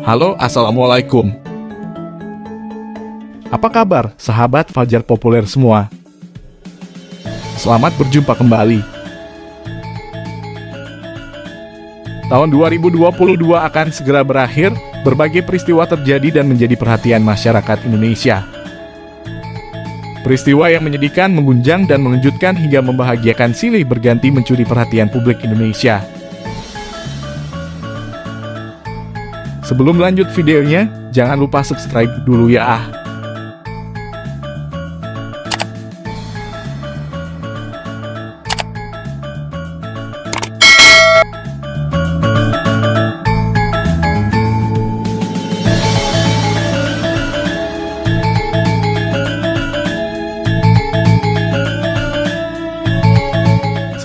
Halo, Assalamualaikum. Apa kabar, sahabat Fajar Populer semua? Selamat berjumpa kembali. Tahun 2022 akan segera berakhir, berbagai peristiwa terjadi dan menjadi perhatian masyarakat Indonesia. Peristiwa yang menyedihkan, mengguncang, dan mengejutkan hingga membahagiakan silih berganti mencuri perhatian publik Indonesia. Sebelum lanjut videonya, jangan lupa subscribe dulu ya.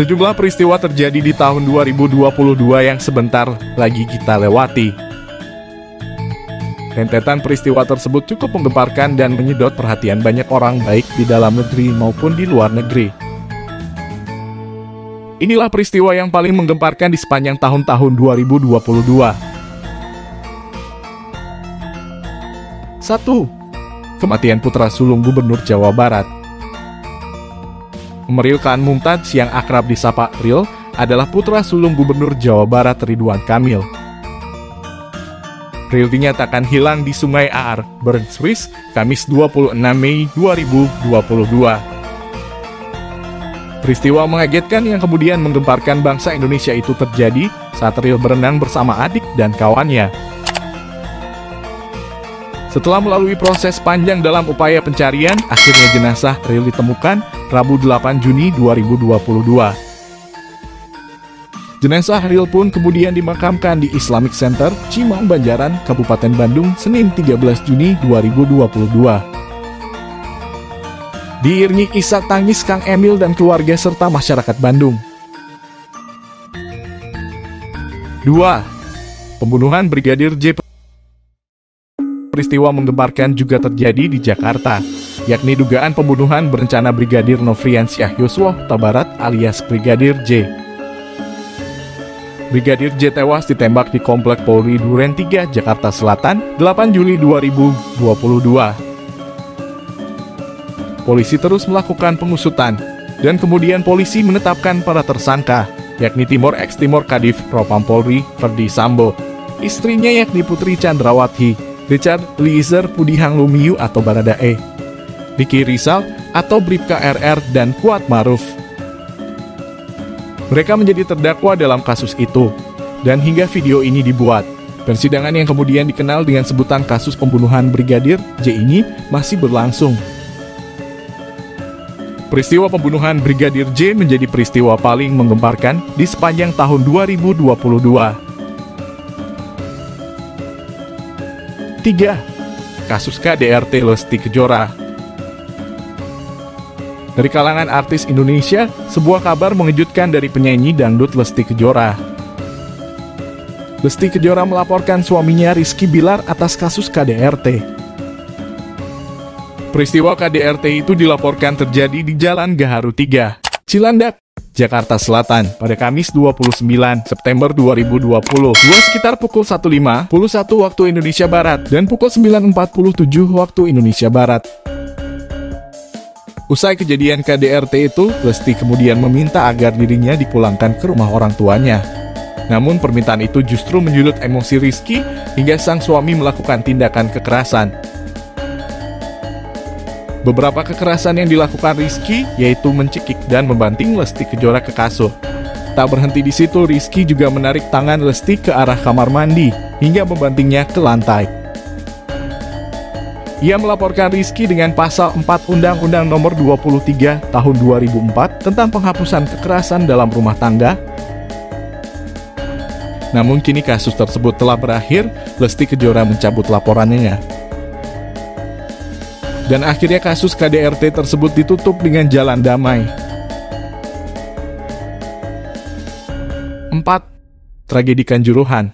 Sejumlah peristiwa terjadi di tahun 2022 yang sebentar lagi kita lewati. Rentetan peristiwa tersebut cukup menggemparkan dan menyedot perhatian banyak orang baik di dalam negeri maupun di luar negeri. Inilah peristiwa yang paling menggemparkan di sepanjang tahun-tahun 2022. 1. Kematian putra sulung Gubernur Jawa Barat. Emeril Khan Mumtaz yang akrab disapa Ril adalah putra sulung Gubernur Jawa Barat Ridwan Kamil. Ril dinyatakan hilang di Sungai Aar, Bern, Swiss, Kamis 26 Mei 2022. Peristiwa mengagetkan yang kemudian menggemparkan bangsa Indonesia itu terjadi saat Ril berenang bersama adik dan kawannya. Setelah melalui proses panjang dalam upaya pencarian, akhirnya jenazah Ril ditemukan Rabu 8 Juni 2022. Jenazah Ril pun kemudian dimakamkan di Islamic Center, Cimang, Banjaran, Kabupaten Bandung, Senin 13 Juni 2022. Diiringi isak tangis Kang Emil dan keluarga serta masyarakat Bandung. 2. Pembunuhan Brigadir J. Peristiwa menggemparkan juga terjadi di Jakarta, yakni dugaan pembunuhan berencana Brigadir Nofriansyah Yosua Huta Barat alias Brigadir J. Brigadir J tewas ditembak di Komplek Polri Duren 3, Jakarta Selatan, 8 Juli 2022. Polisi terus melakukan pengusutan, dan kemudian polisi menetapkan para tersangka, yakni Timor X Timor Kadif Propam Polri Ferdi Sambo, istrinya yakni Putri Chandrawati, Richard Eliezer Pudihang Lumiu atau Baradae, Ricky Rizal atau Bribka RR, dan Kuat Maruf. Mereka menjadi terdakwa dalam kasus itu, dan hingga video ini dibuat, persidangan yang kemudian dikenal dengan sebutan kasus pembunuhan Brigadir J ini masih berlangsung. Peristiwa pembunuhan Brigadir J menjadi peristiwa paling menggemparkan di sepanjang tahun 2022. 3. Kasus KDRT Lesti Kejora. Dari kalangan artis Indonesia, sebuah kabar mengejutkan dari penyanyi dangdut Lesti Kejora. Lesti Kejora melaporkan suaminya Rizky Bilar atas kasus KDRT. Peristiwa KDRT itu dilaporkan terjadi di Jalan Gaharu 3, Cilandak, Jakarta Selatan, pada Kamis 29 September 2020, sekitar pukul 1.51 waktu Indonesia Barat dan pukul 9.47 waktu Indonesia Barat. Usai kejadian KDRT itu, Lesti kemudian meminta agar dirinya dipulangkan ke rumah orang tuanya. Namun permintaan itu justru menyulut emosi Rizky hingga sang suami melakukan tindakan kekerasan. Beberapa kekerasan yang dilakukan Rizky yaitu mencekik dan membanting Lesti Kejora ke kasur. Tak berhenti di situ, Rizky juga menarik tangan Lesti ke arah kamar mandi hingga membantingnya ke lantai. Ia melaporkan Rizky dengan pasal 4 Undang-Undang Nomor 23 Tahun 2004 tentang penghapusan kekerasan dalam rumah tangga. Namun kini kasus tersebut telah berakhir, Lesti Kejora mencabut laporannya. Dan akhirnya kasus KDRT tersebut ditutup dengan jalan damai. 4. Tragedi Kanjuruhan.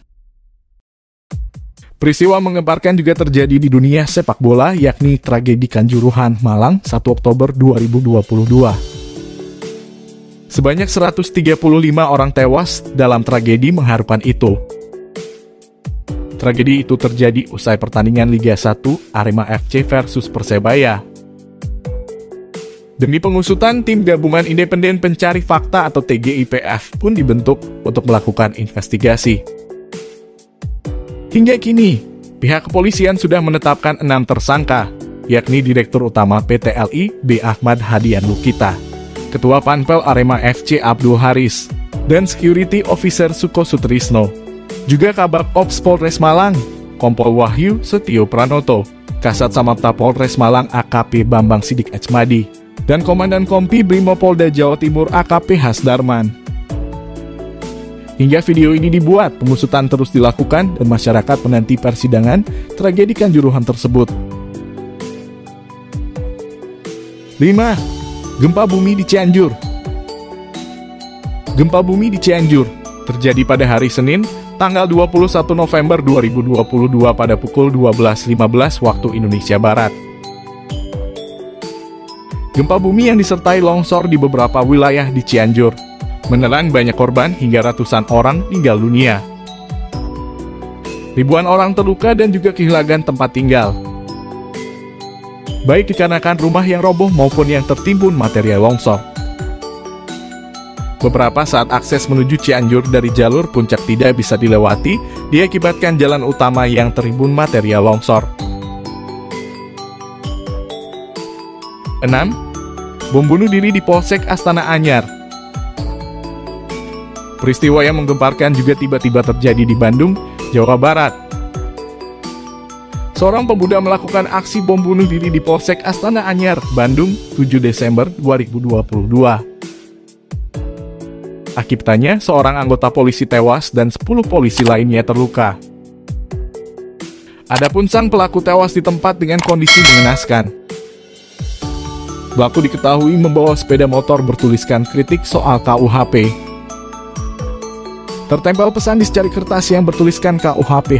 Peristiwa menggemparkan juga terjadi di dunia sepak bola, yakni tragedi Kanjuruhan, Malang, 1 Oktober 2022. Sebanyak 135 orang tewas dalam tragedi mengharukan itu. Tragedi itu terjadi usai pertandingan Liga 1 Arema FC versus Persebaya. Demi pengusutan, Tim Gabungan Independen Pencari Fakta atau TGIPF pun dibentuk untuk melakukan investigasi. Hingga kini, pihak kepolisian sudah menetapkan 6 tersangka, yakni Direktur Utama PT LI B. Ahmad Hadian Lukita, Ketua Panpel Arema FC Abdul Haris, dan Security Officer Suko Sutrisno. Juga Kabak Ops Polres Malang, Kompol Wahyu Setio Pranoto, Kasat Samapta Polres Malang AKP Bambang Sidik Echmadi, dan Komandan Kompi Brimopolda Jawa Timur AKP Hasdarman. Hingga video ini dibuat, pengusutan terus dilakukan dan masyarakat menanti persidangan tragedi Kanjuruhan tersebut. 5. Gempa bumi di Cianjur. Gempa bumi di Cianjur terjadi pada hari Senin, tanggal 21 November 2022 pada pukul 12.15 waktu Indonesia Barat. Gempa bumi yang disertai longsor di beberapa wilayah di Cianjur menelan banyak korban hingga ratusan orang meninggal dunia. Ribuan orang terluka dan juga kehilangan tempat tinggal, baik dikarenakan rumah yang roboh maupun yang tertimbun material longsor. Beberapa saat akses menuju Cianjur dari jalur puncak tidak bisa dilewati, diakibatkan jalan utama yang tertimbun material longsor. 6. Bom bunuh diri di Polsek Astana Anyar. Peristiwa yang menggemparkan juga tiba-tiba terjadi di Bandung, Jawa Barat. Seorang pemuda melakukan aksi bom bunuh diri di Polsek Astana Anyar, Bandung, 7 Desember 2022. Akibatnya, seorang anggota polisi tewas dan 10 polisi lainnya terluka. Adapun sang pelaku tewas di tempat dengan kondisi mengenaskan. Pelaku diketahui membawa sepeda motor bertuliskan kritik soal KUHP. Tertempel pesan di secari kertas yang bertuliskan KUHP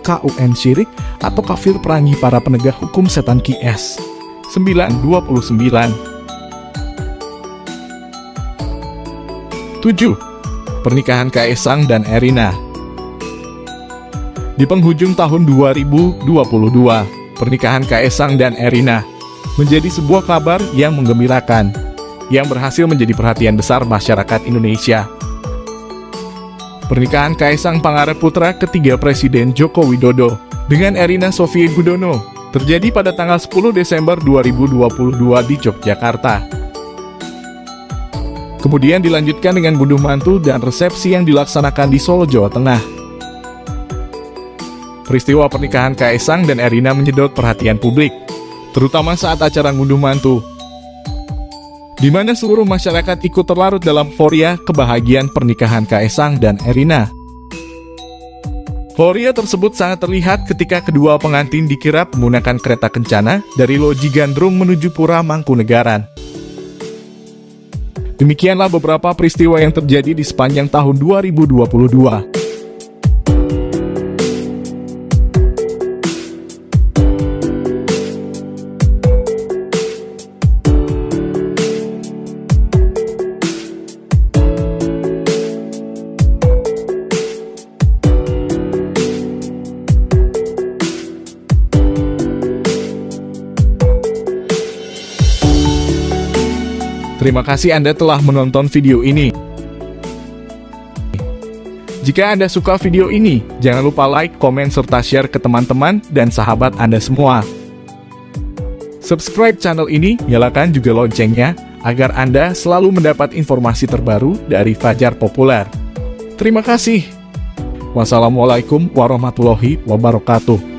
KUN syirik atau kafir perangi para penegak hukum setan QS 929. 7. Pernikahan Kaesang dan Erina. Di penghujung tahun 2022, pernikahan Kaesang dan Erina menjadi sebuah kabar yang menggembirakan, yang berhasil menjadi perhatian besar masyarakat Indonesia. Pernikahan Kaesang Pangarep putra ketiga Presiden Joko Widodo dengan Erina Sofie Gudono terjadi pada tanggal 10 Desember 2022 di Yogyakarta. Kemudian dilanjutkan dengan ngunduh mantu dan resepsi yang dilaksanakan di Solo, Jawa Tengah. Peristiwa pernikahan Kaesang dan Erina menyedot perhatian publik, terutama saat acara ngunduh mantu, di mana seluruh masyarakat ikut terlarut dalam euforia kebahagiaan pernikahan Kaesang dan Erina. Euforia tersebut sangat terlihat ketika kedua pengantin dikirap menggunakan kereta kencana dari Loji Gandrung menuju Pura Mangkunegaran. Demikianlah beberapa peristiwa yang terjadi di sepanjang tahun 2022. Terima kasih Anda telah menonton video ini. Jika Anda suka video ini, jangan lupa like, komen, serta share ke teman-teman dan sahabat Anda semua. Subscribe channel ini, nyalakan juga loncengnya, agar Anda selalu mendapat informasi terbaru dari Fajar Populer. Terima kasih. Wassalamualaikum warahmatullahi wabarakatuh.